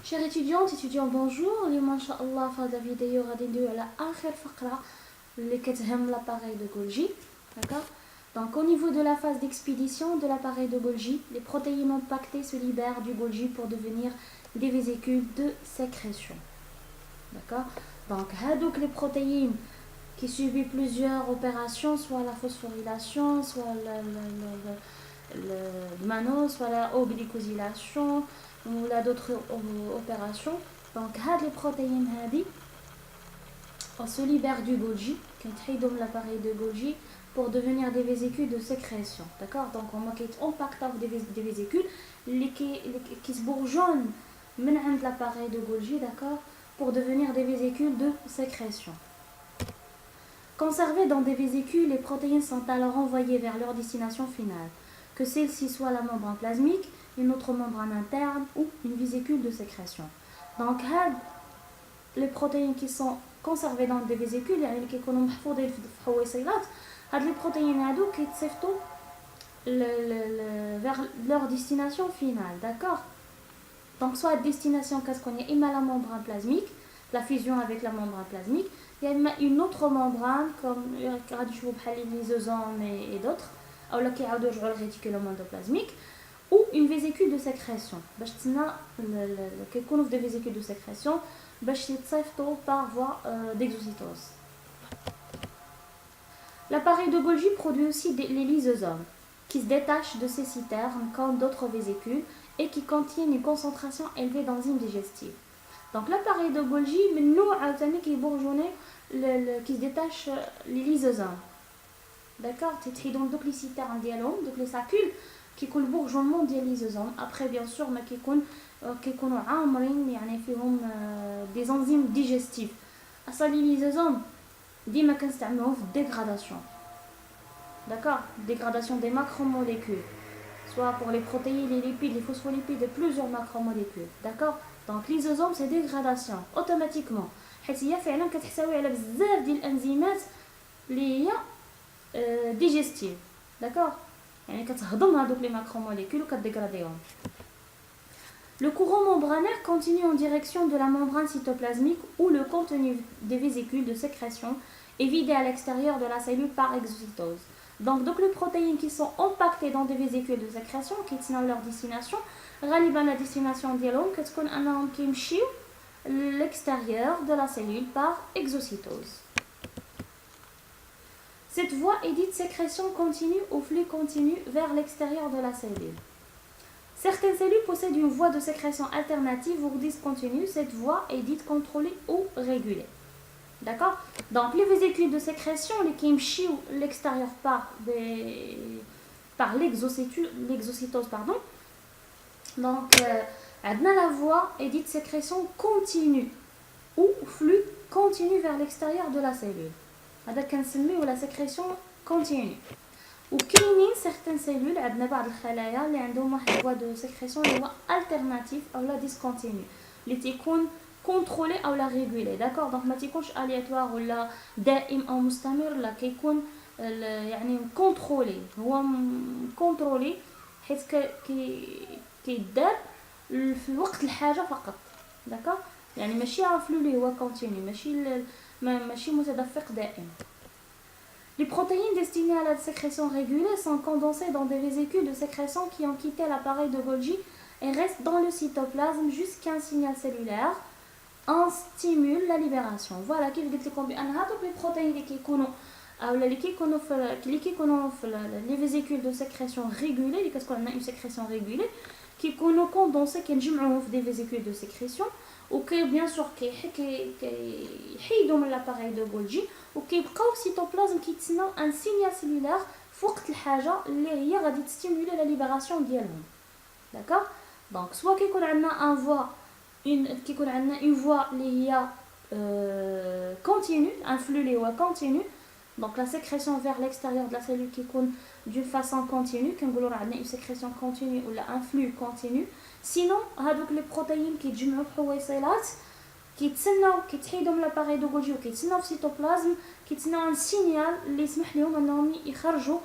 Chers étudiantes, étudiants, bonjour. اليوم ان شاء الله في هذا الفيديو غادي ندويو على اخر فقره اللي كتهم l'appareil de Golgi. D'accord? Donc au niveau de la phase d'expédition de l'appareil de Golgi, les protéines impactées se libèrent du Golgi pour devenir des vésicules de sécrétion. D'accord? Donc هادوك les protéines qui subissent plusieurs opérations, soit la phosphorylation, soit le mano, soit la glycosylation ou là d'autres opérations. Donc les protéines se libèrent du Golgi, qui l'appareil de Golgi pour devenir des vésicules de sécrétion. D'accord? Donc on impacte des vésicules qui se bourgeonnent de l'appareil de Golgi, d'accord, pour devenir des vésicules de sécrétion. Conservées dans des vésicules, les protéines sont alors envoyées vers leur destination finale, que celle-ci soit la membrane plasmique, une autre membrane interne ou une vésicule de sécrétion. Donc les protéines qui sont conservées dans des vésicules, يعني اللي كيكونوا محفوظين في الحويصلات, هاد les protéines هادو كيتصيفطوا vers leur destination finale, d'accord? Donc soit destination qu'est-ce qu'on y a la membrane plasmique, la fusion avec la membrane plasmique, il y a une autre membrane comme les lysosomes et d'autres, ou là qui a le réticulum endoplasmique, ou une vésicule de sécrétion. باش تسنى كيكونوا في des vésicules de sécrétion باش يتصيفطوا par voie d'exocytose. L'appareil de Golgi produit aussi les lysosomes qui se détachent de ces citernes comme d'autres vésicules et qui contiennent une concentration élevée d'enzymes digestives. Donc l'appareil de Golgi qui se détache les lysosomes. D'accord? Donc les citernes dialome, donc les sacules qui كيكون bourgeonnement ديال lysosomes. Après bien sûr ما كيكونوا عامرين يعني فيهم des enzymes digestives. اصلا les lysosomes ديما كنستعملوهم في dégradation. D'accord? Dégradation des macromolécules, soit pour les protéines, les lipides, les phospholipides et plusieurs macromolécules. D'accord? Donc lysosome c'est dégradation automatiquement. حيت هي فعلا كتحتوي على بزاف ديال الانزيمات اللي هي digestive. D'accord? يعني كتهضم هذوك les macromolécules وكتديغراديهم. Le courant membranaire continue en direction de la membrane cytoplasmique où le contenu des vésicules de sécrétion est vidé à l'extérieur de la cellule par exocytose. Donc les protéines qui sont impactées dans des vésicules de sécrétion qui tiennent leur destination, غالبا la destination ديالهم كتكون انهم كيمشيو l'extérieur de la cellule par exocytose. Cette voie est dite sécrétion continue ou flux continu vers l'extérieur de la cellule. Certaines cellules possèdent une voie de sécrétion alternative ou discontinue. Cette voie est dite contrôlée ou régulée. D'accord? Donc les vésicules de sécrétion les qui يمشيو l'extérieur par l'exocytose pardon. Donc عندنا la voie est dite sécrétion continue ou flux continu vers l'extérieur de la cellule. هذا كنسميو la sécrétion continue. وكاينين certaines cellules عندنا بعض الخلايا اللي عندهم واحد voie de sécrétion اللي هو alternative او لا discontinue اللي تيكون contrôlé او لا régulé. d'accord? donc ما تيكونش aléatoire ولا دائم او مستمر، لا كيكون يعني contrôlé. هو contrôlé حيت كيدار في وقت الحاجه فقط. d'accord? يعني ماشي فلو اللي هو continu، ماشي متدفق دائم. Les protéines destinées à la sécrétion régulée sont condensées dans des vésicules de sécrétion qui ont quitté l'appareil de Golgi et restent dans le cytoplasme jusqu'à un signal cellulaire. On stimule la libération. Voilà كيف قلت لكم بان هذوك les protéines اللي كيكونوا او اللي كيكونوا في les vésicules de sécrétion régulée اللي كتكون عندنا une sécrétion régulée كيكونوا كوندونسي كنجمعوهم في des vésicules de sécrétion وكي بيان سور كيحيدوا من لاباريل دو غولجي وكيبقاو سيتوبلازم كيتسناو ان سينيال سيلولار في وقت الحاجه اللي هي غادي تستيمولي لا ليبراسيون ديالهم. داكوغ؟ دونك سوا كيكون عندنا ان فوا كيكون عندنا اون فوا اللي هي كونتينيو، ان فلو اللي هو كونتينيو. Donc la sécrétion vers l'extérieur de la cellule qui coule d'une façon continue, كنقولوا راه عندنا une sécrétion continue ou un flux continu. Sinon هذوك les protéines كيتجمعوا في حويصلات كيتسناو كيتحيدوا من لاباري دو غولجي وكيتسناو في سيتوبلازم كيتسناو ان سينيال اللي يسمح لهم انهم يخرجوا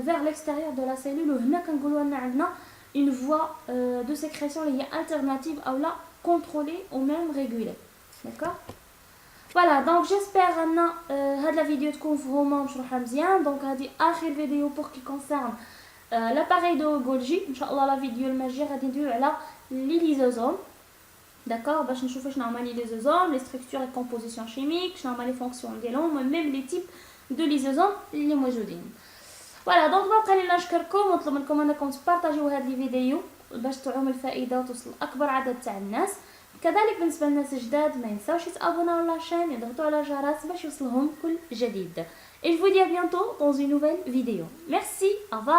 vers l'extérieur de la cellule. وهنا كنقولوا ان عندنا une voie de sécrétion qui est alternative ou là contrôlée ou même régulée. D'accord? Voilà, donc j'espère que la vidéo تكون مفهومه ومشروحه مزيان. Donc هذه اخر فيديو pour qui concerne l'appareil de Golgi. Inch'Allah la vidéo الماجيه غادي ندويو على les lysosomes. D'accord, باش نشوفوا شنو هما les lysosomes, les structures et compositions chimiques, شنو هما les fonctions ديالهم, même les types de lysosomes اللي موجودين. فوالا دونك ما بقى لي نشكركم ونطلب منكم انكم تبارطاجيو هذا الفيديو باش تعم الفائده وتوصل لاكبر عدد تاع الناس. كذلك بالنسبه للناس الجداد ما ينساوش يتابوناو لاشين يضغطوا على الجرس باش يوصلهم كل جديد. Et je vous dis à bientôt dans une nouvelle vidéo. Merci, au revoir.